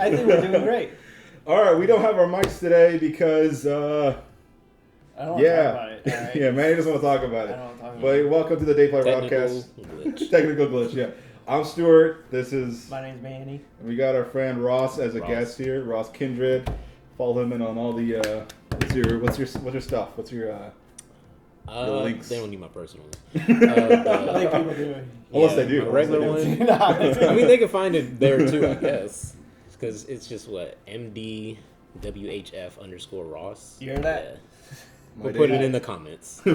I think we're doing great. All right, we don't have our mics today because, I don't want to talk about it. All right? yeah, Manny doesn't want to talk about it. I don't want to talk about But welcome to the Day Player Podcast. Technical glitch, yeah. I'm Stuart. This is... My name's Manny. And we got our friend Ross as a guest here. Ross Kindred. Follow him in on all the... What's your stuff? What's your... links? They don't need my personal one. I think people do. Unless they do. Regular one. I mean, they can find it there too, I guess. Because it's just MDWHF_Ross. You heard that? Yeah. We'll put it in the comments. Yeah,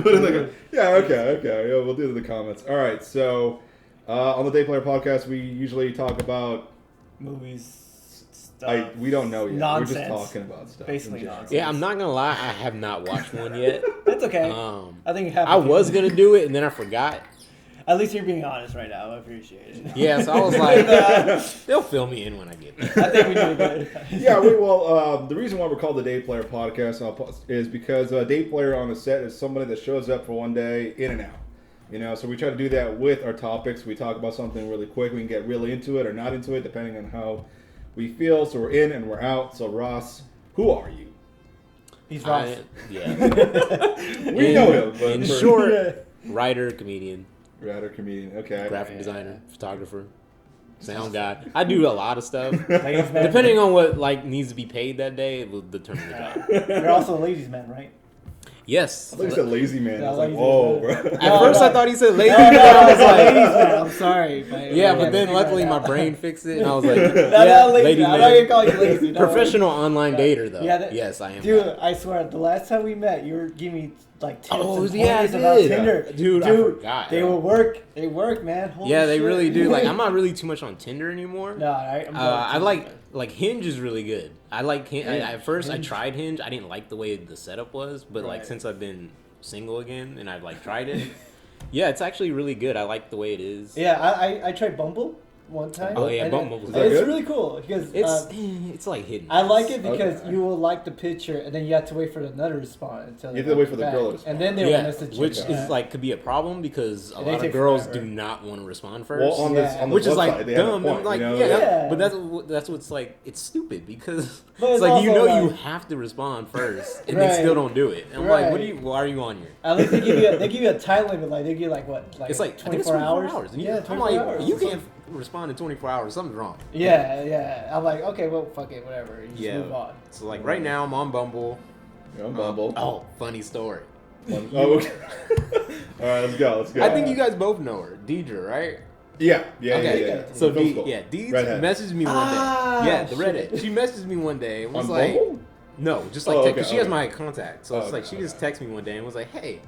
okay. Yeah, we'll do it in the comments. All right, so on the Day Player Podcast, we usually talk about movies, stuff. We don't know yet. Nonsense. We're just talking about stuff. Basically nonsense. Yeah, I'm not gonna lie, I have not watched one yet. That's okay. I think I was gonna do it and then I forgot. At least you're being honest right now. I appreciate it. Yeah, so I was like, they'll fill me in when I get there. I think we did good. Yeah, the reason why we're called the Day Player Podcast is because a day player on a set is somebody that shows up for one day, in and out. You know, so we try to do that with our topics. We talk about something really quick. We can get really into it or not into it, depending on how we feel. So we're in and we're out. So Ross, who are you? He's Ross. Yeah. We know him. But in short, writer, comedian. Writer, comedian, okay. Graphic designer, photographer, sound guy. I do a lot of stuff. Ladies man. Depending on what needs to be paid that day, it will determine the job. You're also a ladies man, right? Yes. I thought he said lazy man. Yeah, I was like, lazy whoa, man. bro. At first I thought he said lazy No, man. I was like, ladies man. I'm sorry. but then luckily my brain fixed it and I was like, not lazy. lady I'm man. not gonna call you lazy. No. Professional online dater though. Yeah, yes, I am. Dude, that. I swear, the last time we met, you were giving me like tips and I pointers did. about Tinder. Dude, I forgot. They will work. They work, man. Holy yeah, they shit. really do. Like, I'm not really too much on Tinder anymore. No, I'm I like Hinge is really good. I like at first I tried Hinge. I didn't like the way the setup was, but like since I've been single again and I've like tried it, yeah, it's actually really good. I like the way it is. Yeah, I tried Bumble one time. Oh yeah, Bumble. It's good? really cool because it's like hidden. I like it because you will like the picture and then you have to wait for another response until you have to wait for the girl to respond. and then they will message you. Which is like could be a problem because a lot of girls do not want to respond first. Well, on this which is like side, dumb. Point, like you know? but that's what's like it's stupid because But it's like you know also you like- have to respond first and they still don't do it. And I'm like, why are you on here? At least they give you a time limit. Like they give you like what? Like It's like 24 hours. And Yeah, I'm 24 like, hours. you can't respond in 24 hours. Something's wrong. Yeah. I'm like, okay, well, fuck it, whatever. You just move on. So like right now I'm on Bumble. You're on Bumble. Oh, funny story. Oh, okay. All right, let's go. I think you guys both know her, Deidre, right? Yeah. So Deidre messaged me one day. Yeah, the redhead. shit. She messaged me one day and was On like, Bumble? no, just like because she has my contact. So it's like she okay. just texted me one day and was like, hey,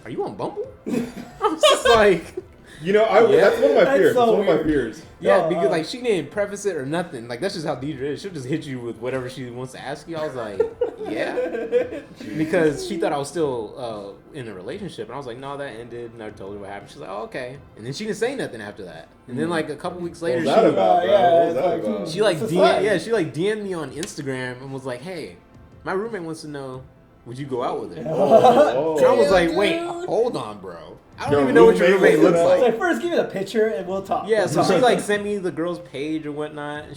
are you on Bumble? I was just like. You know, that's one of my fears. so That's one of my weird. fears. Yeah, because like she didn't preface it or nothing. Like that's just how Deidre is. She'll just hit you with whatever she wants to ask you. I was like, yeah, because she thought I was still in a relationship, and I was like, no, that ended. And I told her what happened. She's like, oh, okay. And then she didn't say nothing after that. And then like a couple weeks later, What was that about, bro? What was that like, about? she like Society. she like DM'd me on Instagram and was like, hey, my roommate wants to know, would you go out with her? Oh. And I was like, Damn, wait, dude. hold on, bro. I don't Your even know what your roommate roommate looks wants to know? like. So first, give me the picture and we'll talk. Yeah, so We'll she talk. like sent me the girl's page or whatnot, and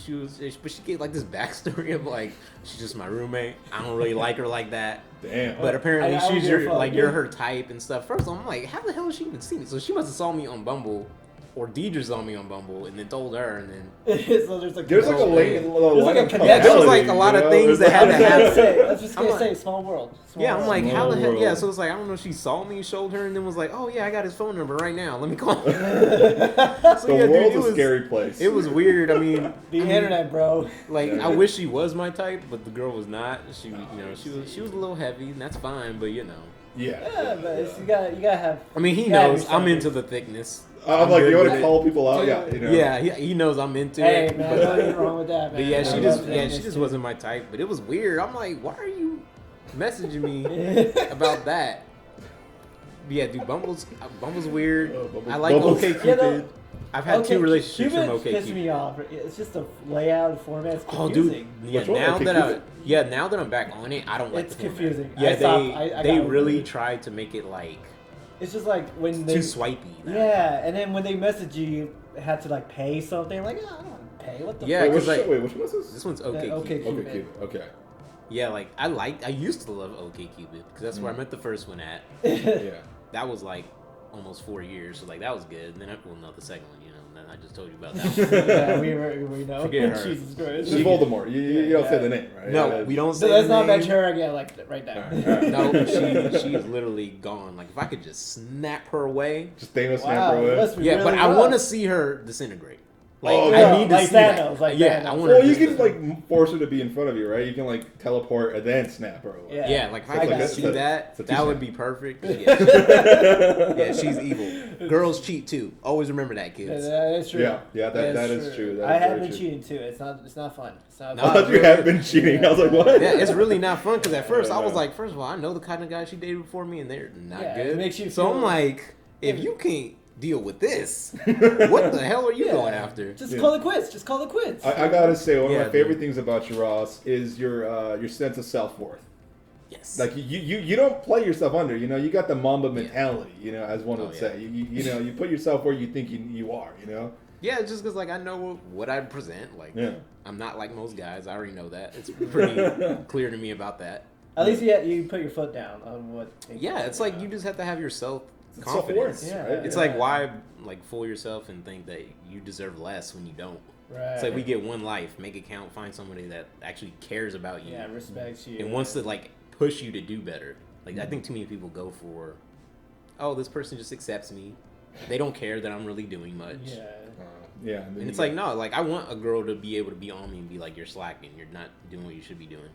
but she gave like this backstory of like she's just my roommate. I don't really like her like that, Damn. but apparently I don't she's give a your fuck, you're dude. her type and stuff. First, I'm like, how the hell has she even seen me? So she must have saw me on Bumble, or Deidre saw me on Bumble, and then told her, and then So there's like There's like a There's like a connection. Yeah, there was like a lot of things that had to happen. I was just I'm gonna like- say small world. Small Yeah, I'm world. like, how the Small heck? Yeah, world. so it's like I don't know. She saw me, showed her, and then was like, oh yeah, I got his phone number right now. Let me call him. The world's a scary place. It was weird. I mean, the internet, bro. Like Yeah. I wish she was my type, but the girl was not. She was a little heavy, and that's fine. But Yeah, but it's, you gotta have. I mean, he you gotta knows do I'm something. into the thickness. I'm like, good you want with to it. call people out? Yeah, you know. Yeah, he knows I'm into Hey it. man, but, nothing wrong with that, man. but yeah, I she love just too. wasn't my type. But it was weird. I'm like, why are you messaging me about that? But yeah, dude, Bumble's weird. Bumble- I like Bumble- OkCupid. You know, I've had two relationships from Cupid pisses OkCupid. me off. It's just the layout and format. It's Oh, confusing. dude! Yeah, Which one? now that I'm back on it, I don't like It's the format. confusing. Yeah, I stopped- I they got really it. tried to make it like It's just like when they too swipey. yeah, and then when they message you, you had to like pay something. Like, oh, I don't want to pay? What the Yeah, Wait, because like which one was this? this one's okay. Okay. Cupid. Okay, okay. Yeah, like I used to love OK Cupid because that's where I met the first one at. Yeah. That was like almost 4 years, so like that was good. And then the second one, and then I just told you about that one. Yeah, we know. Forget her. Jesus Christ. She's Voldemort. You don't say the name, right? No, we don't say So let's the not name. mention her again, like right now. All right. No, she is literally gone. Like if I could just snap her away. Just Thanos Wow, snap her away. must be Yeah, really but I rough. want to see her disintegrate. Like Oh, I yeah, need to like see Thanos, that. like yeah, Thanos. I want. Well, you can like force her to be in front of you, right? You can like teleport and then snap her away. Yeah. Yeah, like if I I could got see you. that, it's a that would two-step. be perfect. Yeah, yeah, she's evil. Girls cheat too. Always remember that, Yeah, kids. that is true. Yeah, that is true. That I is have very been true. cheating too. It's not fun. It's not No, I fun. thought you had been cheating. I was like, what? Yeah, it's really not fun because at first I was Yeah. like, first of all, I know the kind of guys she dated before me, and they're not Yeah, it good. makes you so feel- I'm like, if you can't deal with this, what the hell are you Yeah. going after? Just Yeah. call it quits. Just call it quits. I gotta say, one of Yeah, my favorite dude. things about you, Ross, is your sense of self worth. Yes. Like you don't play yourself under. You got the Mamba mentality. As one Oh, would yeah. say. You put yourself where you think you are. yeah, it's just because like I know what I present. Like Yeah. I'm not like most guys. I already know that. It's pretty clear to me about that. At least you put your foot down on what. Yeah, it's like you just have to have your self It's confidence. self-worth, Yeah. right? It's like why like fool yourself and think that you deserve less when you don't. Right. It's like we get one life, make it count, find somebody that actually cares about you Yeah, respects you. and wants to like push you to do better. Like I think too many people go for, oh, this person just accepts me. They don't care that I'm really doing much. Yeah. Yeah. And it's like no, like I want a girl to be able to be on me and be like, you're slacking, you're not doing what you should be doing.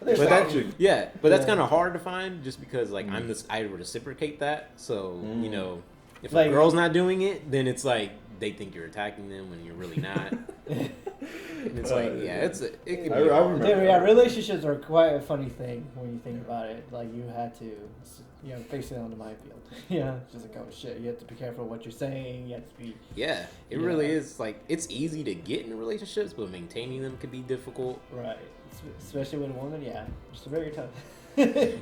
There's But that, Actually- yeah, but that's Yeah. kind of hard to find just because like I reciprocate that. So if Like- a girl's not doing it, then it's like they think you're attacking them when you're really not. And it's like it can be I remember. Dude, yeah, relationships are quite a funny thing when you think about it. Like you had to, face it on the minefield. Yeah, it's just like oh shit, you have to be careful what you're saying. You have to be. Yeah, it Yeah. really is. Like it's easy to get in relationships, but maintaining them could be difficult. Right, especially with a woman. Yeah, it's very tough.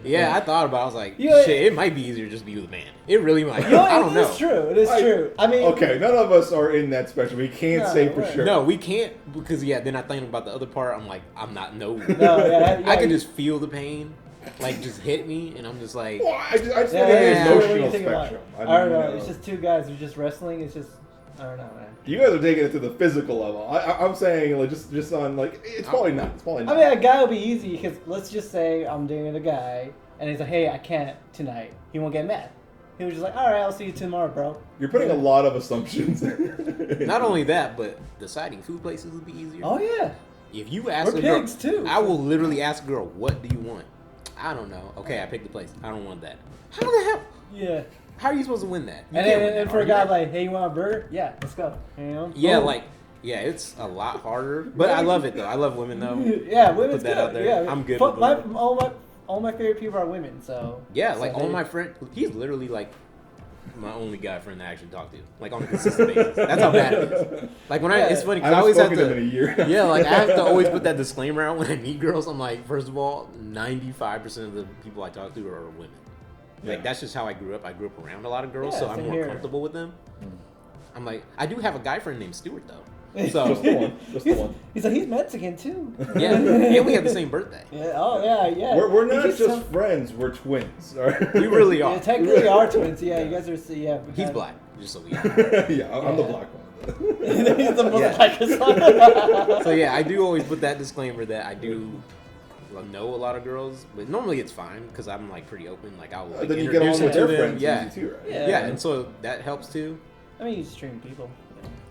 Yeah, I thought about it. I was like, Yeah. shit, it might be easier just to be with a man. It really might. You know, I don't it know. is true. It is true. I mean, Okay, none of us are in that spectrum. We can't No, say for right. sure. No, we can't because then I think about the other part. I'm like, I'm not no. No, yeah, I can you- just feel the pain, like just hit me, and I'm just like, Well, I just Yeah, think yeah, it's yeah. an What do you emotional think about spectrum. it? I don't know. It's just two guys who just wrestling. It's just I don't know, man. You guys are taking it to the physical level. I'm saying like just on like it's probably not. It's probably I not. mean, a guy will be easy because let's just say I'm dating a guy and he's like, "Hey, I can't tonight." He won't get mad. He was just like, "All right, I'll see you tomorrow, bro." You're putting a lot of assumptions. not only that, but deciding food places would be easier. Oh yeah, If you ask we're a girl, pigs too. I will literally ask a girl, "What do you want?" I don't know. Okay, I picked the place. I don't want that. How the hell? Yeah. How are you supposed to win that? You And, can't then, win and that for a guy argument. like, "Hey, you want a burger?" Yeah, let's go. You know? Yeah, Boom. it's a lot harder. But I love it though. I love women though. Yeah, women's that good. out there. Yeah, I'm good Fuck, with my, women. all my favorite people are women. So Yeah, so like they- all my friend, he's literally like my only guy friend that I actually talk to, like on a consistent basis. That's how bad it is. Like when Yeah. it's funny I because I haven't always have spoken to him in a to. year. Yeah, like I have to always put that disclaimer out when I meet girls. I'm like, first of all, 95% of the people I talk to are women. Like Yeah. that's just how I grew up. I grew up around a lot of girls, Yeah, so I'm same more here. comfortable with them. I'm like, I do have a guy friend named Stuart though. Just So the one. Just the he's, one. he's like he's Mexican too. yeah, and we have the same birthday. Yeah. Oh yeah, yeah. We're He not keeps just some- friends. We're twins. All right? We really Yeah, are. technically are twins. Yeah, you guys are. Yeah. He's black, just so we know. yeah, I'm the Yeah. black one. He's the most Yeah. blackest one. So yeah, I do always put that disclaimer that I do know a lot of girls, but normally it's fine because I'm like pretty open. Like I'll like, Then you get introduce along with them their to them. friends Yeah. easy too, right? Yeah. Yeah, and so that helps too. I mean, he's treating people.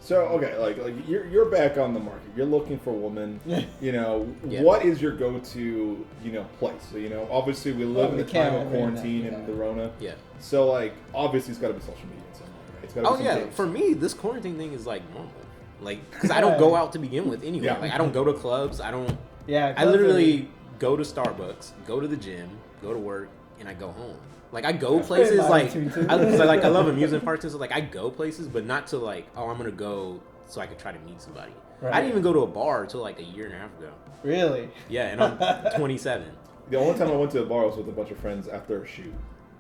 So okay, like you're back on the market. You're looking for a woman. Yeah. Yeah. What is your go-to place? So obviously we live in we the time can't of bring that, quarantine yeah. and the Rona. Yeah. So like obviously it's got to be social media in some way, right? It's got to Oh be yeah, some dates. for me this quarantine thing is like normal. Like because I don't go out to begin with anyway. Yeah. Like I don't go to clubs. I don't. Yeah. I literally go to Starbucks, go to the gym, go to work, and I go home. Like I go places Mine like too. I love amusement parks and so like I go places, but not to like I'm gonna go so I could try to meet somebody. I Right. didn't even go to a bar until like a year and a half ago. Really. Yeah, and I'm 27. The only time I went to a bar was with a bunch of friends after a shoot.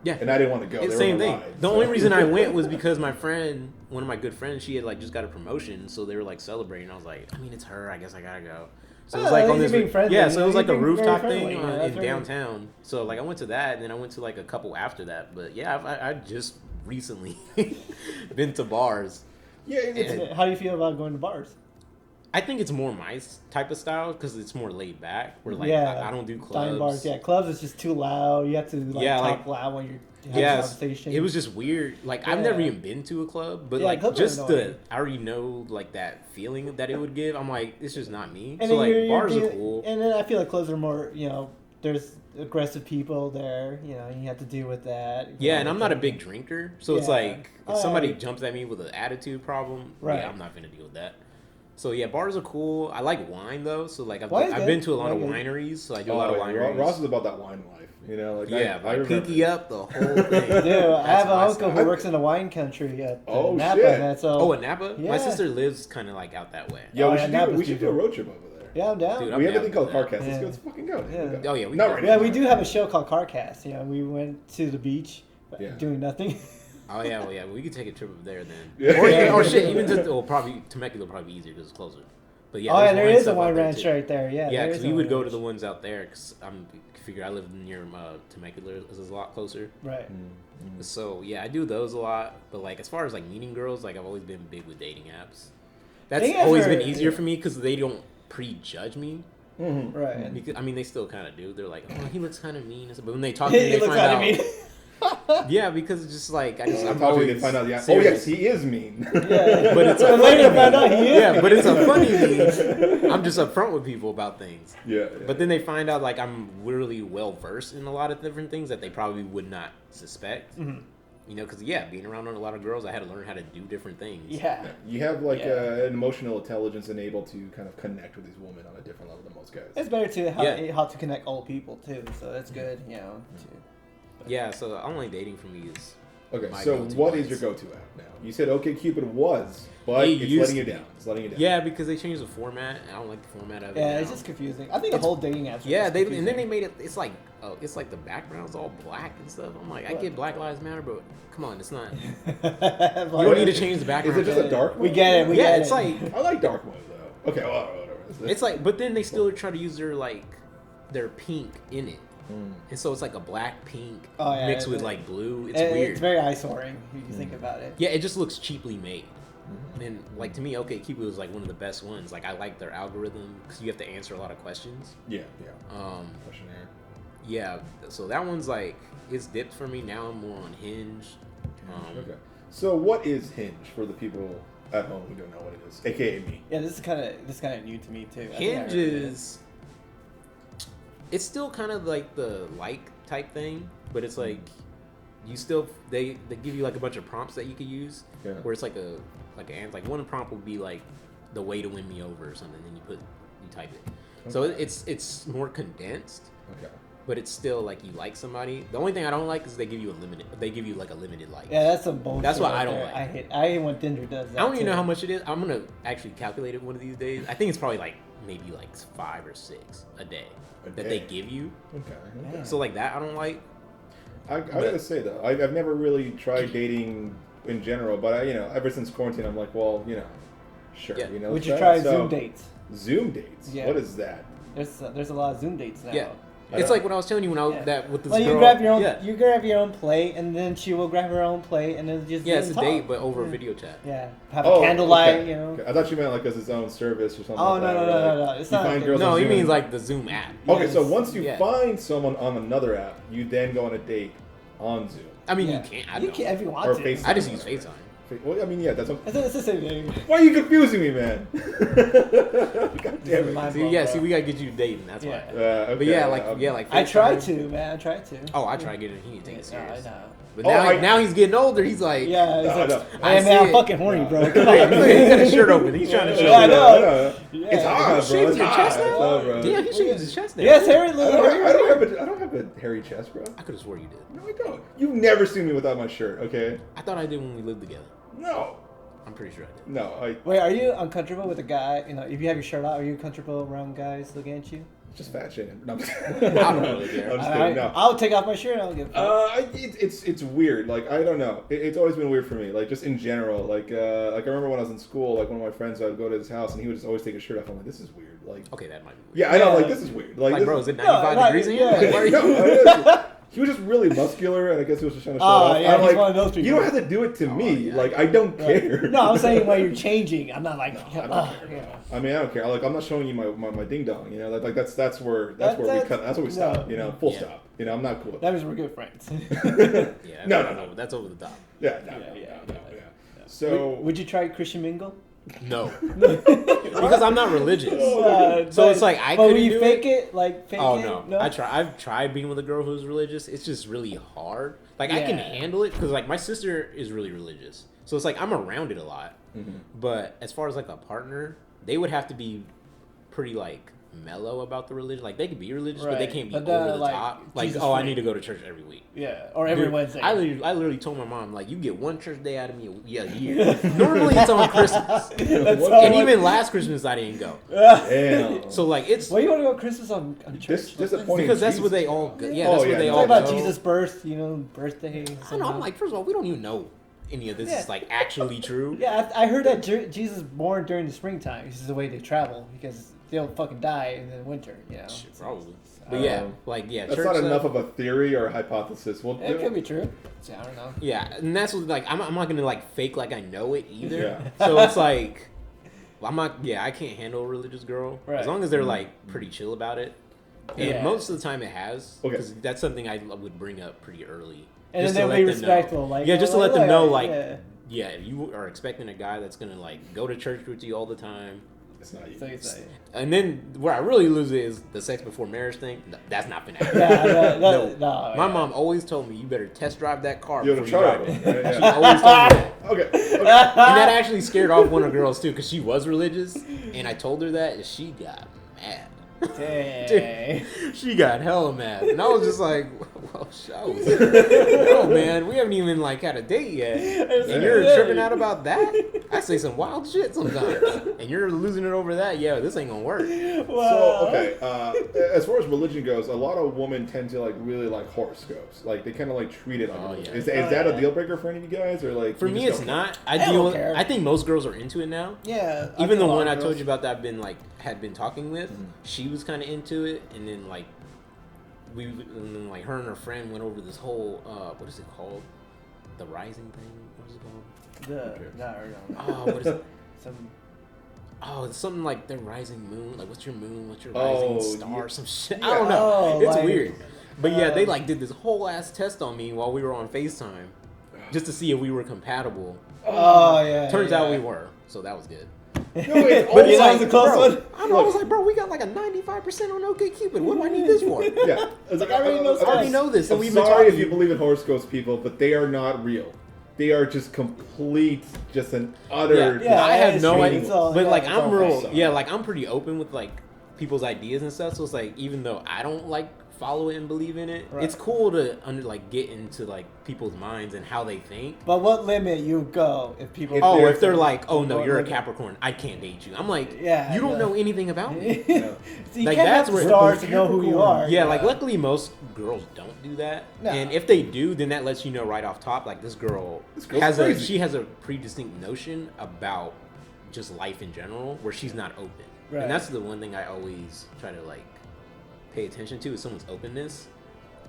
Yeah. And I didn't want to go. It's They same were thing. on a ride, The so. only reason I went was because my friend, one of my good friends, she had like just got a promotion, so they were like celebrating. I was like, I mean, it's her. I guess I gotta go. So it was like on this, yeah. So it was like a rooftop thing in downtown. So like I went to that, and then I went to like a couple after that. But yeah, I just recently been to bars. Yeah. How do you feel about going to bars? I think it's more my type of style because it's more laid back. Where like I don't do clubs. Dine bars, yeah. Clubs is just too loud. You have to talk loud when you're having a conversation. It was just weird. Like I've never even been to a club, but like just I already know like that feeling that it would give. I'm like, it's just not me. And so like bars are cool. And then I feel like clubs are more, there's aggressive people there. You have to deal with that. Yeah, and I'm not a big drinker, so it's like if somebody jumps at me with an attitude problem, yeah, I'm not gonna deal with that. So yeah, bars are cool. I like wine though, so like I've been to a lot of wineries, so I do a lot of wineries. Ross is about that wine life, Like I pinky up the whole thing. Dude, I have an uncle who works in the wine country at Napa. Shit. At Napa? Yeah. My sister lives kind of like out that way. Yeah, we should do a road trip over there. Yeah, I'm down. Dude, we have a thing called CarCast. Let's fucking go. Oh yeah, we do have a show called CarCast. We went to the beach, doing nothing. Oh yeah, well yeah, we could take a trip over there then. Yeah. Or shit, even to probably Temecula will probably be easier because it's closer. But yeah, there is a wine ranch right there. Yeah, yeah, because we would go to the ones out there because I live near Temecula. This is a lot closer. Right. Mm-hmm. So yeah, I do those a lot. But like as far as like meeting girls, like I've always been big with dating apps. That's always been easier for me because they don't prejudge me. Mm-hmm. Right. Because, I mean, they still kind of do. They're like, oh, he looks kind of mean. But when they talk to me, they find out. Mean. Yeah, because it's just like I'm always find out. Yeah. Oh yes, he is mean. Yeah, but it's a funny mean. Yeah, but it's a funny mean. I'm just upfront with people about things. Yeah. But then they find out like I'm really well versed in a lot of different things that they probably would not suspect. Mm-hmm. Because being around a lot of girls, I had to learn how to do different things. Yeah. You have like an emotional intelligence and able to kind of connect with these women on a different level than most guys. It's better to how to connect all people too, so that's good. Yeah, so online dating for me is okay. So what is your go-to app now? You said OkCupid was, but it's letting you down. It's letting you down. Yeah, because they changed the format. I don't like the format of it. Yeah, it's just confusing. I think the whole dating apps. Yeah, and then they made it. It's like the background's all black and stuff. I'm like, I get Black Lives Matter, but come on, it's not. You don't need to change the background. Is it just a dark mode? We get it. It's like I like dark mode though. Okay, well, whatever. It's like, but then they still try to use their pink in it. And so it's like a black pink mixed with like blue. It's weird. It's very eyesore if you think about it. Yeah, it just looks cheaply made. And like to me, OkCupid was like one of the best ones. Like I like their algorithm because you have to answer a lot of questions. Yeah. Questionnaire. Yeah, so that one's like it's dipped for me. Now I'm more on Hinge. Okay. So what is Hinge for the people at home who don't know what it is, aka me? Yeah, this is kind of new to me too. Hinge is. It's still kind of like the type thing, but it's like you still they give you like a bunch of prompts that you could use. Yeah. Where it's like one prompt would be like the way to win me over or something, then you type it. Okay. So it's more condensed. Okay. But it's still like you like somebody. The only thing I don't like is they give you like a limited like. Yeah, that's some bullshit. That's what I don't like. I hate when Tinder does that. I don't even know how much it is. I'm gonna actually calculate it one of these days. I think it's probably like maybe like 5 or 6 a day. That they give you. Okay. So like that I don't like. I gotta say though, I've never really tried dating in general, but ever since quarantine, I'm like, well, sure. Yeah. Would you try Zoom dates? Zoom dates? Yeah. What is that? There's a lot of Zoom dates now. Yeah. It's like when I was telling you that with this girl. You grab your own plate, and then she will grab her own plate, and then just it's a date, but over video chat. Yeah, have a candlelight, Okay. I thought you meant like as its own service or something. Oh no! It's not. No, he means like the Zoom app. Okay, so once you find someone on another app, you then go on a date on Zoom. I mean, you can't. You can if you want to. I just use FaceTime. Well, I mean, yeah, that's it's the same thing. Why are you confusing me, man? God damn it. See, we gotta get you dating. That's why. Okay, but like I tried to, man. I tried to. Oh, I tried to get it. He didn't take it serious. I know. But now he's getting older. He's like, I'm fucking horny, bro. Come on. He got his shirt open. He's trying to show. I know. It's hard, bro. Shaves your chest now. Damn, he shaves his chest now. Yes, hairy. I don't have a hairy chest, bro. I could have swore you did. No, I don't. You've never seen me without my shirt, okay? I thought I did when we lived together. No. I'm pretty sure I did. No, Wait, are you uncomfortable with a guy? If you have your shirt out, are you comfortable around guys looking at you? Just fat shaming. No, I don't really care. I'm just kidding. No. I'll take off my shirt and I'll give It's weird. Like, I don't know. It's always been weird for me. Like, just in general. Like I remember when I was in school, like, one of my friends, I would go to his house and he would just always take his shirt off. I'm like, this is weird. Like, Okay, that might be weird. yeah, I know. Like, this is weird. Like Bro, is it 95 degrees in here? yeah. Like, why are you... No, he was just really muscular, and I guess he was just trying to show off. Yeah, I'm he's like, one of those people. you don't have to do it to me. yeah. Like, I don't care. No, I'm saying while you're changing. I'm not like, I don't care. I mean, I don't care. Like, I'm not showing you my ding dong. You know, like that's where we cut. That's where we stop. You know, full stop. You know, I'm not cool with that means we're good friends. Yeah, No. That's over the top. Yeah. So, would you try Christian mingle? No. Because I'm not religious. So it's like I But couldn't will you do fake it. it? Like fake Oh it? no. I've tried being with a girl who's religious. It's just really hard. Like I can Yeah. handle it because like my sister is really religious. So it's like I'm around it a lot. But as far as like a partner, they would have to be pretty like mellow about the religion. Like they could be religious, but they Right. can't be But, over the like, top. Like, Jesus oh, I freak. need to go to church every week. Yeah, or every Dude, Wednesday. I literally told my mom, like, you get one church day out of me a year. Normally it's on Christmas. And even last Christmas I didn't go. damn. So like it's Why you want to go Christmas on church? Disappointing. because that's what they all go. Yeah, that's what they Talk all about go. Jesus' birth, birthday. I know, I'm like, first of all, we don't even know any of this is like actually true. Yeah, I heard that Jesus born during the springtime. This is the way they travel because they'll fucking die in the winter. Shit, probably. But yeah, That's church not enough stuff. of a theory or a hypothesis. Well, It could be true. I don't know. Yeah, and that's what like I'm not gonna like fake like I know it either. Yeah. So it's like I'm not. Yeah, I can't handle a religious girl Right. as long as they're like pretty chill about it. And Yeah. most of the time it has, Okay. because that's something I would bring up pretty early. And just then to they'll be let them know. respectful. Like, Yeah, just to let them know, like, yeah. yeah, if you are expecting a guy that's gonna like go to church with you all the time. it's not you. So you say. And then where I really lose it is the sex before marriage thing. No, that's not gonna happen. Yeah, No. My yeah. mom always told me you better test drive that car You before have you to drive try it. it. She Yeah. always told me that. Okay. And that actually scared off one of the girls too, because she was religious, and I told her that, and she got mad. Dang. She got hella mad, and I was just like, "Well, show, no, man, we haven't even like had a date yet, and you're tripping out about that." I say some wild shit sometimes, and you're losing it over that. Yeah, this ain't gonna work. So okay, as far as religion goes, a lot of women tend to like really like horoscopes. Like they kind of like treat it like. Oh, a religion. yeah. Is that a deal breaker for any of you guys, or like? For you me, just it's don't not. I don't care. I think most girls are into it now. Yeah. Even the one I told you about that I've been like had been talking with, she was kind of into it, and then like like her and her friend went over this whole what is it called? The rising thing. What is it called? Oh, what is it? Oh, it's something like the rising moon. Like, what's your moon? What's your rising star? yeah. Some shit. Yeah. I don't know. Oh, It's like, weird. But yeah, they like did this whole ass test on me while we were on FaceTime, just to see if we were compatible. Oh yeah. Turns yeah. out we were, so that was good. No, it's But always you know, it's a close bro, one. I know. I was like, bro, we got like a 95% on OkCupid. What do I need this for? Yeah, it's like I already know I already know this, and I'm we've been sorry if talking. you believe in horoscopes, people, but they are not real. They are just complete, just an utter. Yeah, I have it's no true. idea. It's all- But yeah, like, it's I'm all real. fake. Yeah, like I'm pretty open with like people's ideas and stuff. So it's like, even though I don't like follow it and believe in it, Right. it's cool to get into like people's minds and how they think. But what limit you go if people? If they're like, oh no, you're a Capricorn, I can't date you. I'm like, Yeah, you don't yeah. know anything about me. No. So you Like, can't that's have where- the stars to know who you are. Yeah, like luckily most girls don't do that, No. and if they do, then that lets you know right off top, like this girl's has crazy. a pretty distinct notion about just life in general, where she's not open, Right. and that's the one thing I always try to like pay attention to is someone's openness,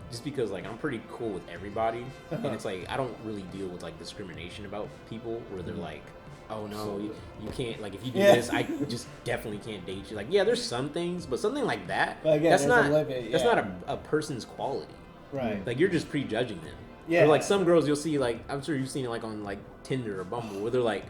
just because like I'm pretty cool with everybody, and it's like I don't really deal with like discrimination about people where they're like, oh no, you can't, like if you do Yeah. this, I just definitely can't date you. Like, yeah, there's some things, but something like that, But again, that's there's a not limit, that's yeah. not a person's quality. Right. Like you're just prejudging them. Yeah. Or like some girls you'll see, like I'm sure you've seen it like on like Tinder or Bumble, where they're like,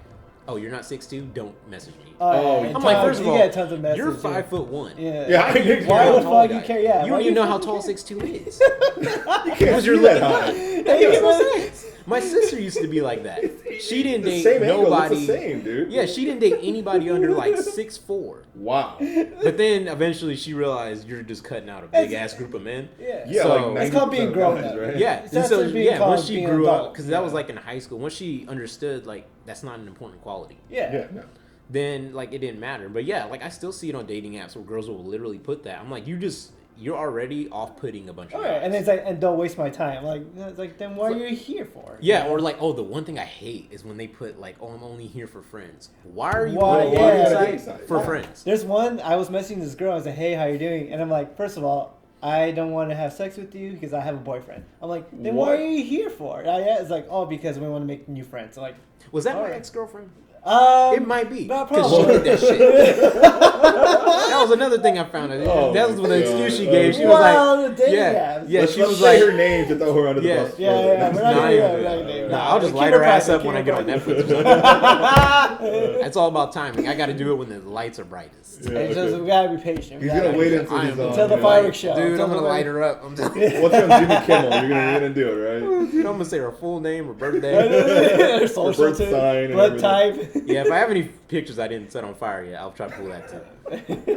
oh, you're not 6'2", don't message me. Oh, yeah, I'm like, first of you all, get tons of messages. you're 5'1". Yeah. Yeah, I agree. Why How the tall fuck you you are. care? Yeah. You why don't even know how fucking tall care? 6'2" is. You can't Because you're see that looking high. at it. That makes no sense. My sister used to be like that. She didn't The date same angle, it's nobody. the same, dude. Yeah, she didn't date anybody under like 6'4". Wow. But then eventually she realized you're just cutting out a big ass group of men. Yeah. Yeah, So- like It's called being 90% grown guys, up. right? Yeah, It's and not so just being yeah, once called she being grew up, adult. because that was Yeah. like in high school. Once she understood like that's not an important quality. Yeah. Yeah, no. then like it didn't matter. But yeah, like I still see it on dating apps where girls will literally put that. I'm like, you're already off-putting a bunch of Alright, guys. and it's like, and don't waste my time. Like, it's like, then what are you here for? Yeah, You know? or like, oh, the one thing I hate is when they put like, oh, I'm only here for friends. Why are you Why- on a yeah, dating like- site for friends? There's one, I was messaging this girl, I was like, hey, how you doing? And I'm like, first of all, I don't want to have sex with you because I have a boyfriend. I'm like, then what What? are you here for? Yeah, it's like, oh, because we want to make new friends. I'm like, Was that my alright. ex-girlfriend? It It might be. not Because she probably. did that shit. That was another thing I found out. Oh That was my the God. excuse she gave. She was Well, like, the dating yeah, apps. yeah. Let's She not was say like, her name to throw her under the Yeah. bus. Yeah, further. yeah, we're not Nah, gonna I do ain't that. gonna do We're not that. gonna do Nah, that. I'll just Keep light it her ass private, up when I keep get it on private. Netflix or something. It's all about timing. I got to do it when the lights are brightest. Yeah, It's okay. just, we gotta be patient. He's gonna wait until I he's am on. until the yeah. fireworks show. Dude, Until I'm gonna the- light her up. I'm telling you. What's on Jimmy Kimmel? You're gonna do it, right? Dude, I'm gonna say her full name, her birthday. Her social birth too, sign and blood type. Yeah, if I have any pictures I didn't set on fire yet, I'll try to pull that too.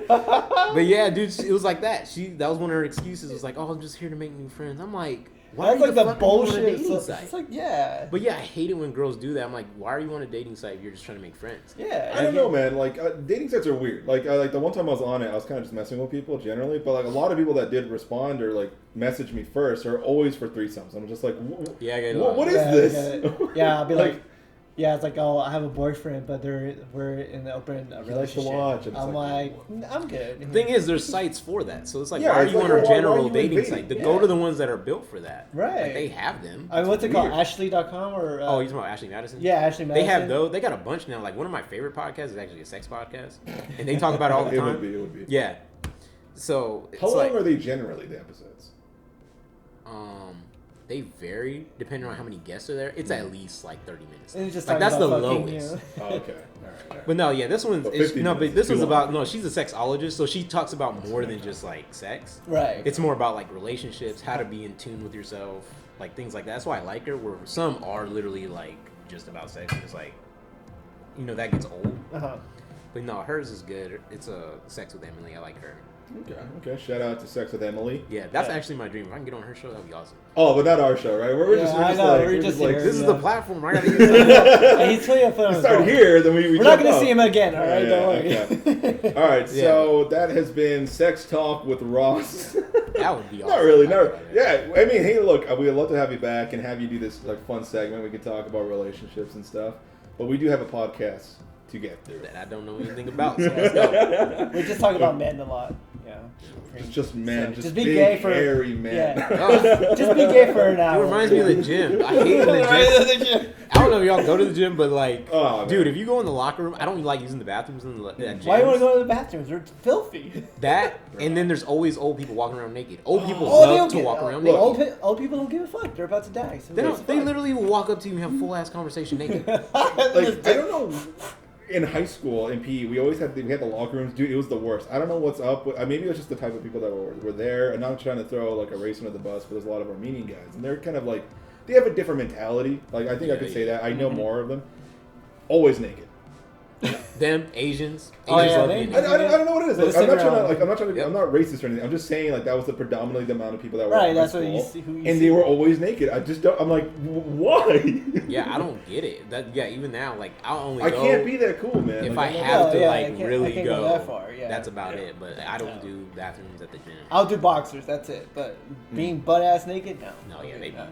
But yeah, dude, it was like that. That was one of her excuses. It was like, oh, I'm just here to make new friends. I'm like, why That's are like you the fucking on a bullshit. dating So, site? it's like, yeah. But yeah, I hate it when girls do that. I'm like, why are you on a dating site if you're just trying to make friends? Yeah. I don't know, man. Like dating sites are weird. Like the one time I was on it, I was kind of just messing with people generally. But like a lot of people that did respond or like message me first are always for threesomes. I'm just like, Yeah, I get it. what is Yeah, this? Yeah, I'll be like, yeah, it's like, oh, I have a boyfriend, but we're in the open likes to relationship. watch, and it's I'm like, like, I'm good. The thing is, there's sites for that. So it's like, Yeah, why are it's you like, on a why are general you dating invading? site? Yeah. Go to the ones that are built for that. Right. Like, they have them. I mean, what's it called? weird. Ashley.com or? Oh, you're talking about Ashley Madison? Yeah, Ashley They Madison. have those. They got a bunch now. Like, one of my favorite podcasts is actually a sex podcast. And they talk about it all the It time. would be. Yeah. So, it's How long like, are they generally, the episodes? they vary depending on how many guests are there. It's at least like 30 minutes. And it's just Like, talking that's the about fucking, lowest. you know. Oh, okay. All right. But no, yeah, this one's But it's, 50 no, but minutes this is one's too about long. no. She's a sexologist, so she talks about more than just like sex. Right. It's more about like relationships, how to be in tune with yourself, like things like that. That's why I like her. Where some are literally like just about sex, and it's like, you know, that gets old. Uh-huh. But no, hers is good. It's a Sex with Emily. I like her. Okay. Shout out to Sex with Emily. Yeah, that's Yeah. actually my dream. If I can get on her show, that'd be awesome. Oh, but not our show, right? We're Yeah, just, I we're just know, like, we're we're just just like, here. This is Yeah. the platform. I gotta use it. And he's clearly put on we his start own. here, then we We're not jump gonna up. see him again, all right? Yeah, Don't worry. All right, so that has been Sex Talk with Ross. That would be awesome. Not really, I no. like that. Yeah, I mean, hey, look, we'd love to have you back and have you do this like fun segment. We could talk about relationships and stuff, but we do have a podcast to get through. That I don't know anything about. So let's go. We just talk about men a lot. Yeah. It's just men, So, just be big, gay for hairy men. Yeah. Oh, Just be gay for an it hour. reminds me of the gym. I hate the gym. I don't know if y'all go to the gym, but like, Oh, dude, man. if you go in the locker room, I don't like using the bathrooms in that gym. Why do you want to go to the bathrooms? They're filthy. That, and then there's always old people walking around naked. Old people Oh, they love don't to walk around look, naked. Old people don't give a fuck. They're about to die. So They who don't. gives a They fuck? literally will walk up to you and have full ass conversation naked. Like, I don't know. In high school, in PE, we always had the locker rooms. Dude, it was the worst. I don't know what's up. Maybe it was just the type of people that were there. And I'm not trying to throw like a race under the bus, but there's a lot of Armenian guys, and they're kind of like they have a different mentality. Like I think I could say that. I know more of them. Always naked. Them Asians. Oh, Asians yeah, love they- being I naked. don't know what it is. They Like, sit I'm not trying to around. like. I'm not trying to. Yep. I'm not racist or anything. I'm just saying like that was the predominantly the amount of people that were Right, in my that's what you school. see. Who you And see. they were always naked. I just don't. I'm like, why? Yeah, I don't get it. That yeah, even now, like I'll only I go can't be that cool, man. if Like, I I'm not- have to Yeah, I like can't- I really can't go that far, yeah. That's about Yeah. it. But I don't do bathrooms at the gym. I'll do boxers. That's it. But being butt ass naked, no. No, yeah, they. No.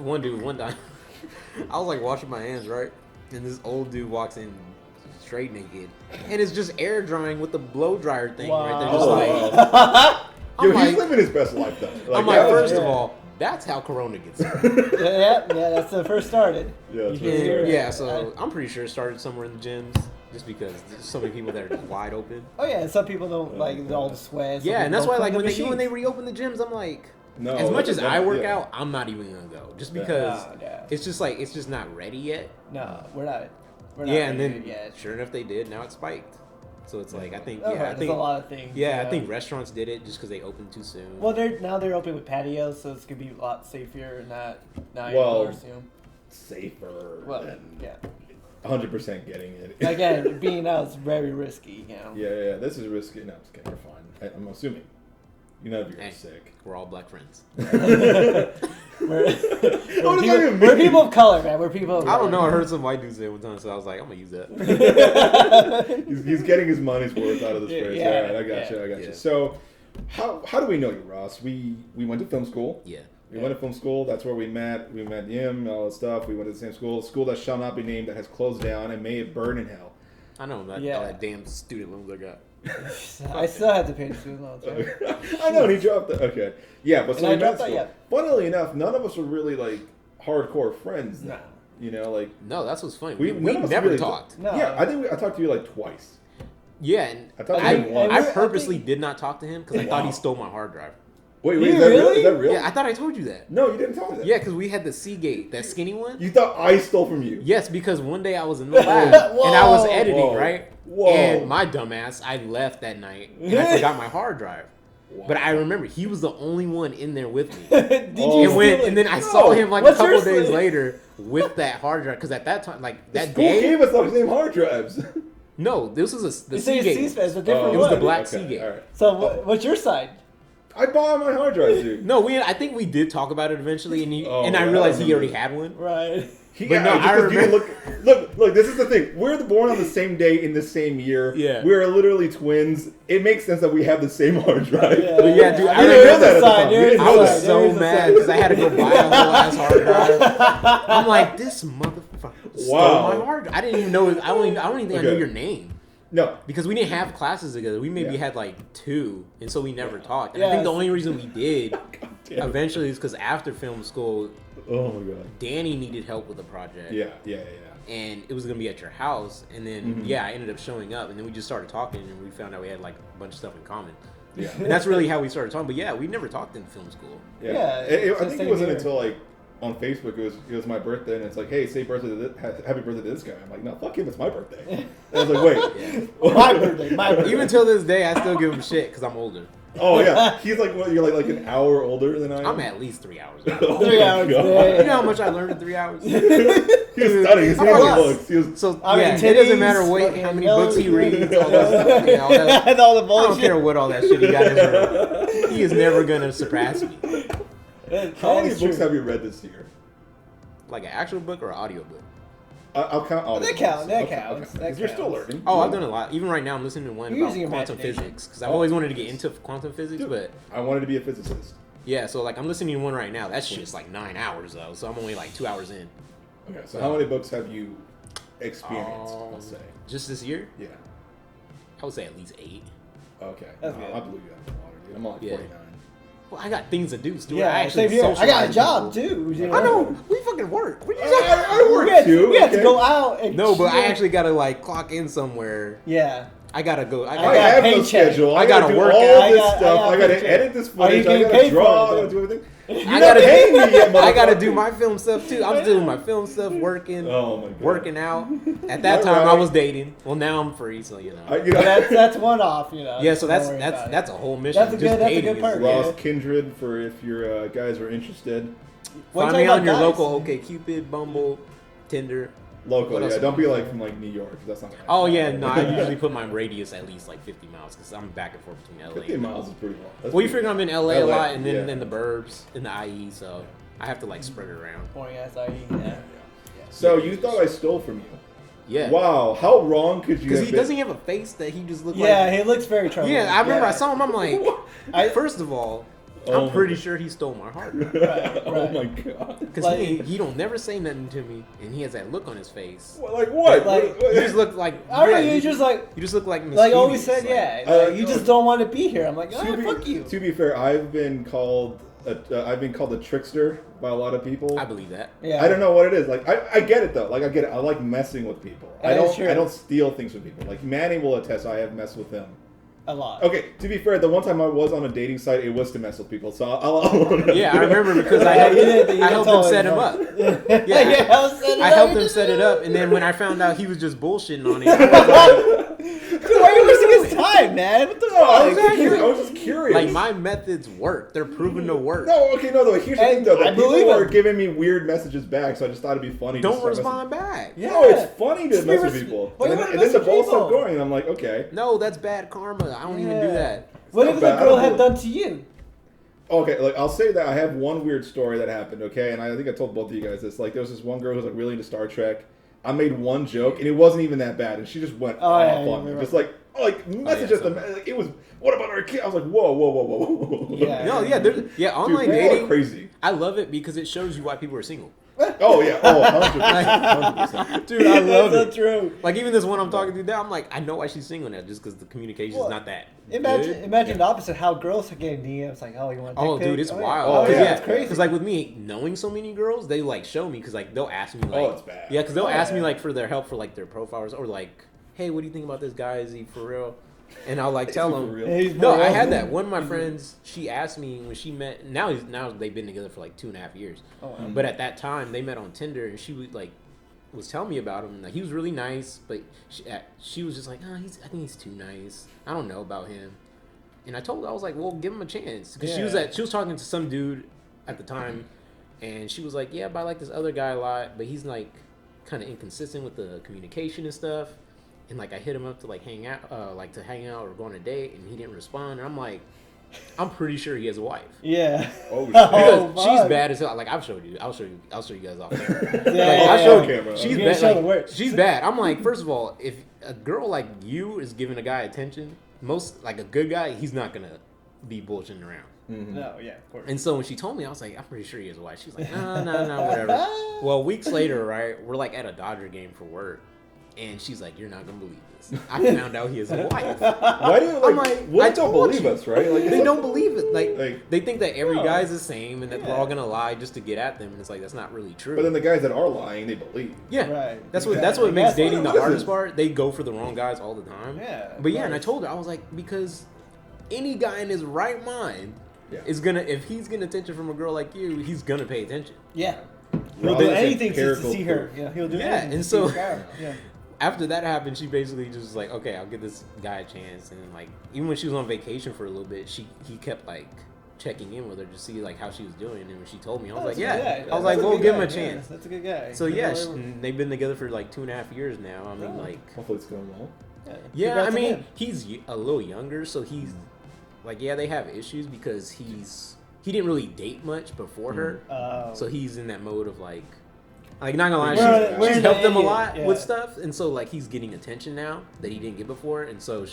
One dude, one time, I was like washing my hands, right, and this old dude walks in straight naked, and it's just air drying with the blow dryer thing right there, just Oh, like. wow. Yo, I'm he's like- living his best life though. I'm that like, was- first of yeah. all, that's how Corona gets started. yeah, that's the first started. Yeah, that's You right. hear it. Yeah, so I'm pretty sure it started somewhere in the gyms, just because there's so many people that are just wide open. Oh yeah, and some people don't like all the sweat. some Yeah, and people that's why don't like clean when the they machines. reopen the gyms, I'm like, No, as much as that's- I work yeah. out, I'm not even gonna go, just Yeah. because No. it's just like it's just not ready yet. No, we're not. We're not Yeah, and ready then yet. sure enough, they did. Now it's spiked. So it's like I think Oh, yeah, I there's think a lot of things. yeah, I think restaurants did it just because they opened too soon. Well, they're open with patios, so it's gonna be a lot safer, not Well, indoors. You know? Safer. Well, than yeah. 100% getting it. Again, being out is very risky. You know. Yeah. This is risky. No, I'm just kidding. You're fine. I'm assuming. None of you are Hey, sick. we're all black friends. We're people of color, man. We're people of color. I don't know. I heard some white dude say it one time, so I was like, I'm gonna use that. He's getting his money's worth out of this phrase. Yeah, All right, I got you. So, how do we know you, Ross? We went to film school. Yeah. We went to film school. That's where we met. We met him, all that stuff. We went to the same school. School that shall not be named, that has closed down and may it burn in hell. I know all that damn student loans I got. I still have to pay the student loans. Right? I know, and he dropped that. Okay. Yeah, but so I we met dropped in that, school. yeah. Funnily enough, none of us were really, like, hardcore friends. No. You know, like... No, that's what's funny. We We none of us never really talked. No. Yeah, I think I talked to you, like, twice. Yeah, and I talked to him once. I purposely did not talk to him because I thought he stole my hard drive. Wait, You is that real? really? Is that real? Yeah, I thought I told you that. No, you didn't tell me that. Yeah, because we had the Seagate, that skinny one. You thought I stole from you. Yes, because one day I was in the lab and I was editing, Whoa. right? Whoa. And my dumbass, I left that night and I forgot my hard drive. Wow. But I remember he was the only one in there with me. Did Oh. you And, when, steal it? and then I No. saw him like a What's couple your days sleep? later with that hard drive. Because at that time, like The that school day, gave us the same hard drives. no, this was the You say Seagate. C-SPAN, it's a different It was the one. black Okay, Seagate. all right. So what's your side? I bought my hard drives, dude. No, I think we did talk about it eventually, and Oh, and I yeah, realized I he remember. already had one. Right. But no, I remember- Look. This is the thing. We're born on the same day in the same year. Yeah. We're literally twins. It makes sense that we have the same hard drive. Yeah. But yeah, dude, I We remember didn't know that at the side, time. We there is didn't a I know was side. that. so There's a mad side. because I had to go buy a whole ass hard drive. I'm like, this motherfucker stole Wow. my hard drive. I didn't even know. I don't even think I knew Okay. your name. No. Because we didn't have classes together. We maybe Yeah. had like 2, and so we never talked. And I Yeah, think the it's- only reason we did Damn it. eventually is because after film school, Oh my god. Danny needed help with a project. Yeah. And it was gonna be at your house, and then Mhm. I ended up showing up, and then we just started talking, and we found out we had like a bunch of stuff in common. Yeah. And that's really how we started talking. But yeah, we never talked in film school. Yeah. Yeah, I think same it wasn't here. until like on Facebook it was my birthday and it's like, hey, say birthday to happy birthday to this guy. I'm like, no, fuck him, it's my birthday. And I was like, wait. Yeah. My birthday. Even till this day, I still give him shit because I'm older. Oh yeah. He's like, what? You're like an hour older than I am. I'm at least 3 hours. Oh 3 my hours God. today. You know how much I learned in 3 hours? He was studying. He's I'm reading like- books. He was. So I mean, yeah, it doesn't titties, matter what, fucking how many nose. books he reads, all that stuff. Yeah, all that. And all the I bullshit. don't care what all that shit he got in his room. He is never gonna surpass me. How many books have you read this year? Like an actual book or an audio book? I'll count all. That the counts, books. that Okay, counts, okay. that 'Cause you're still counts. learning. Oh, I've done a lot. Even right now, I'm listening to one You're about using your quantum imagination. physics because I've always wanted to get into quantum physics, Dude, but I wanted to be a physicist. yeah. So like, I'm listening to one right now. That shit's like 9 hours though, so I'm only like 2 hours in. Okay, so how many books have you experienced? Let's say. Just this year, Yeah. I would say at least 8. Okay. That's No, good. I believe you on the water, dude. I'm on like Yeah. 49. Well, I got things to do, Stuart. I Yeah, actually same here. I got a socialize job people. too. you I know. We fucking work. What are you talking I We work had, too. we had to okay? go out and No, but I chill. actually gotta like clock in somewhere. Yeah. I gotta go. I got have no paycheck. schedule. I I gotta gotta do work all out. this I stuff. got I gotta paycheck. edit this Are you footage. I getting gotta paid for draw. it, I gotta though? do everything. You're I not gotta paying me yet, I gotta motherfucker. do my film stuff too. I'm doing my film stuff, working, Oh my god. working out. At that All time, I right. was dating. Well, now I'm free, so you know. You know, That's one off, you know. Yeah, so Don't worry about it. that's a whole mission. That's a Just good- that's a dating good is- part. Ross Yeah. Kindred for if your guys are interested. What Find you me talking on your about, local guys? OkCupid, Bumble, Tinder. Local, What else yeah. am Don't I be doing? like from like New York. That's not. Oh yeah, no, I usually put my radius at least like 50 miles because I'm back and forth between LA. 50 miles is pretty long. That's Well, you pretty figure I'm in LA, LA, a lot, and then yeah. in the burbs, in the IE, so I have to like spread it around. Boring ass IE. Yeah. So you thought I stole from you? Yeah. Wow, how wrong could you? Because have he been? doesn't have a face that he just looks Yeah, like. he looks very troubling. Yeah, I remember Yeah. I saw him. I'm like, I- first of all, Oh I'm my pretty God. sure he stole my heart. Oh right. my god. Because Like- he don't never say nothing to me, and he has that look on his face. Well, like what? Like- What- You just look like. I don't know, yeah, you just like You just look like. always mischievous, said, yeah. Uh, Like, you just don't want to be here. I'm like, To oh, be- fuck you. To be fair, I've been called a trickster by a lot of people. I believe that. Yeah. I don't know what it is. Like I get it though. Like I get it. I like messing with people. That is true. I don't steal things from people. Like Manny will attest. I have messed with him. A lot. Okay. To be fair, the one time I was on a dating site, it was to mess with people. So I'll Yeah, I remember because I You didn't- you helped didn't him tell set him, him no. up. Yeah, I helped him set it up, and then when I found out he was just bullshitting on it, I was Dude, why are you wasting his time, man? What the No, I fuck? was just curious. like my methods work. They're proven to work. No, okay, no, though. Here's the And thing, though. I That believe people are him. giving me weird messages back, so I just thought it'd be funny. to Don't start respond back. Yeah. No, it's funny to Just be mess with res- people. Why you And wanna then the mess with ball people? stopped going, and I'm like, okay. No, that's bad karma. I don't even do Yeah. that. What if the bad. girl had done to you? Okay, like I'll say that I have one weird story that happened. Okay, and I think I told both of you guys this. Like there was this one girl who was like really into Star Trek. I made one joke and it wasn't even that bad, and she just went off on me. Just like message at the like it was. What about our kid? I was like, whoa. Yeah. No, yeah, online Dude, people dating. are crazy. I love it because it shows you why people are single. Oh yeah, 100%. Dude, I love That's it. so true. Like even this one I'm talking to now, I'm like, I know why she's single now, just because the communication is not that. Imagine the opposite. How girls are getting DMs like, oh, you want? Oh, dude, it's wild. Oh, yeah, it's crazy. Because like with me knowing so many girls, they like show me because like they'll ask me like, it's bad. Yeah, because they'll ask me like for their help for like their profiles or like, hey, what do you think about this guy? Is he for real? And I'll like tell them. No, I had that. One of my friends, she asked me when she met. Now they've been together for like 2.5 years. Oh, wow. But at that time, they met on Tinder, and she was telling me about him. Like he was really nice, but she was just like, I think he's too nice. I don't know about him. And I told her, I was like, well, give him a chance, because she was talking to some dude at the time, and she was like, yeah, but I like this other guy a lot, but he's like kind of inconsistent with the communication and stuff. And like I hit him up to like hang out or go on a date, and he didn't respond. And I'm like, I'm pretty sure he has a wife. Yeah. Oh, Because she's bad as hell. Like I'll show you guys off there. She's bad. I'm like, first of all, if a girl like you is giving a guy attention, like a good guy, he's not gonna be bullshitting around. Mm-hmm. No, yeah, of course. And so when she told me, I was like, I'm pretty sure he has a wife. She's like, no, whatever. Well, weeks later, right, we're like at a Dodger game for work. And she's like, you're not gonna believe this. I found out he has a wife. Why do you I don't believe us, right? Like they don't believe it. Like they think that every guy's the same and that we're all gonna lie just to get at them. And it's like that's not really true. But then the guys that are lying, they believe. Yeah, right. That's what makes dating the hardest part. They go for the wrong guys all the time. Yeah. But and I told her, I was like, because any guy in his right mind is gonna, if he's getting attention from a girl like you, he's gonna pay attention. Yeah. He'll do anything to see her. Yeah, he'll do anything. And so. Yeah. After that happened, she basically just was like, okay, I'll give this guy a chance. And like, even when she was on vacation for a little bit, he kept like checking in with her to see like how she was doing. And when she told me, I was like, yeah. I was like, well, give him a chance. That's a good guy. So they've been together for like 2.5 years now. I mean, like, hopefully it's going well. Yeah, I mean, he's a little younger, so he's like, they have issues because he didn't really date much before her. So he's in that mode of like not gonna lie, she's helped him a lot with stuff, and so like he's getting attention now that he didn't get before, and so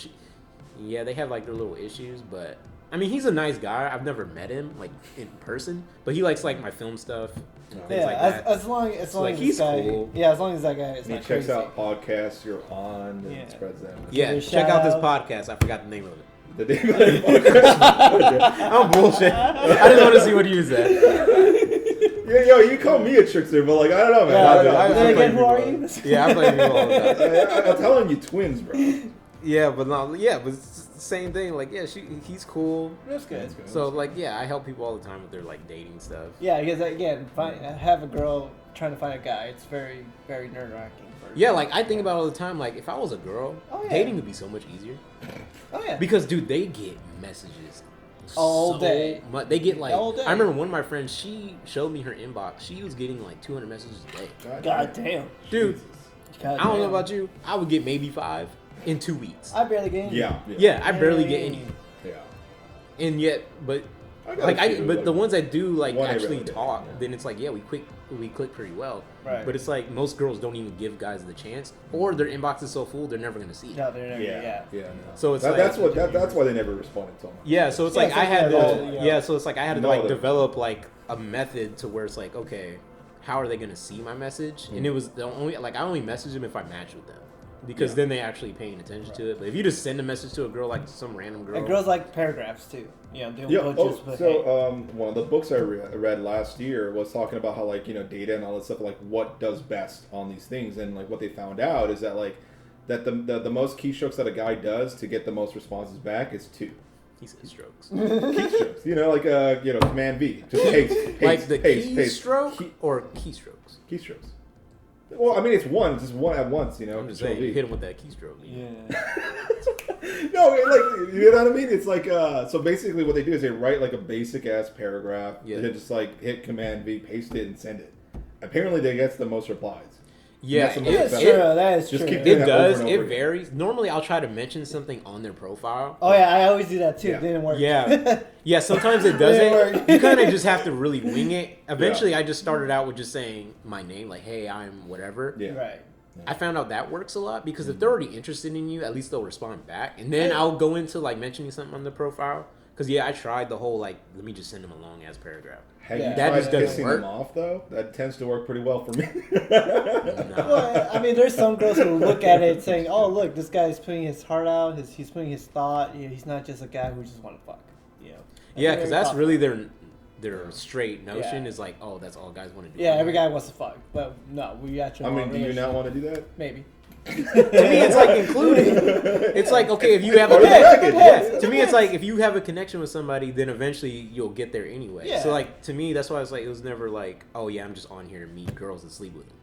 they have like their little issues, but I mean he's a nice guy. I've never met him like in person, but he likes like my film stuff and things like that. As long as he's cool. Yeah, as long as that guy is not checks crazy. out podcasts you're on and spreads them. Yeah, check out this podcast. I forgot the name of it. The name of the podcast. I'm bullshit. I didn't want to see what you said. Yo, you call me a trickster, but like I don't know, man. Again, who are you? Yeah, I play you all the time. I'm telling you, twins, bro. Yeah, but it's the same thing. Like, he's cool. That's good. So like, I help people all the time with their like dating stuff. Yeah, because again, have a girl trying to find a guy, it's very, very nerve wracking. Yeah, like I think about it all the time. Like, if I was a girl, dating would be so much easier. Oh yeah. Because dude, they get messages all day. They get like all day. I remember one of my friends. She showed me her inbox. She was getting like 200 messages a day. God damn, dude. I don't know about you. I would get maybe 5 in 2 weeks. I barely get any. Yeah, I barely get any. Yeah. And yet, but the ones that do like actually talk, then it's like we click pretty well. Right. But it's like most girls don't even give guys the chance, or their inbox is so full they're never gonna see it. No, they're never. Yeah. No. So it's that's why they never responded to them. Yeah. So it's like I had to. So it's like I had to like develop like a method to where it's like, okay, how are they gonna see my message? And it was the only I only message them if I match with them. Because then they actually paying attention to it. But if you just send a message to a girl, like some random girl, and girls like paragraphs too. One of the books I read last year was talking about how like data and all that stuff, like what does best on these things, and like what they found out is that like that the most keystrokes that a guy does to get the most responses back is 2. He said strokes. Keystrokes, Command V, just paste, like the keystroke or keystrokes. Keystrokes. Well, I mean, it's just one at once, I'm just saying, you hit him with that keystroke. Yeah. No, like, you know what I mean? It's like, so basically what they do is they write like a basic ass paragraph. Yeah. They just like hit Command V, paste it, and send it. Apparently, they get the most replies. Yeah, And That's that's true. the- That is Just true. keep doing It that does. over and It over again. varies. Normally, I'll try to mention something on their profile. Oh yeah, I always do that too. Yeah. It didn't work. Yeah. Yeah, sometimes it Didn't doesn't. work. You kind of just have to really wing it. Eventually, I just started out with just saying my name, like, hey, I'm whatever. Yeah. Right. I found out that works a lot because if they're already interested in you, at least they'll respond back. And then I'll go into, like, mentioning something on the profile. Because, yeah, I tried the whole, like, let me just send them a long-ass paragraph. Have Yeah. you That tried just doesn't pissing work. them off though? That tends to work pretty well for me. Nah. Well, I mean, there's some girls who look at it saying, "Oh, look, this guy's putting his heart out. He's putting his thought. You know, he's not just a guy who just want to fuck." You know. Yeah, very because that's thoughtful. really their straight notion Yeah. is like, oh, that's all guys want to do. Yeah, every guy wants to fuck, but no, we actually. I mean, want a do you not relationship. want to do that? Maybe. To me, it's like including. It's like, okay, if you have a Or the connection, package, yeah. To me, it's like if you have a connection with somebody, then eventually you'll get there anyway. Yeah. So like to me, that's why it's like it was never like, oh yeah, I'm just on here to meet girls and sleep with them.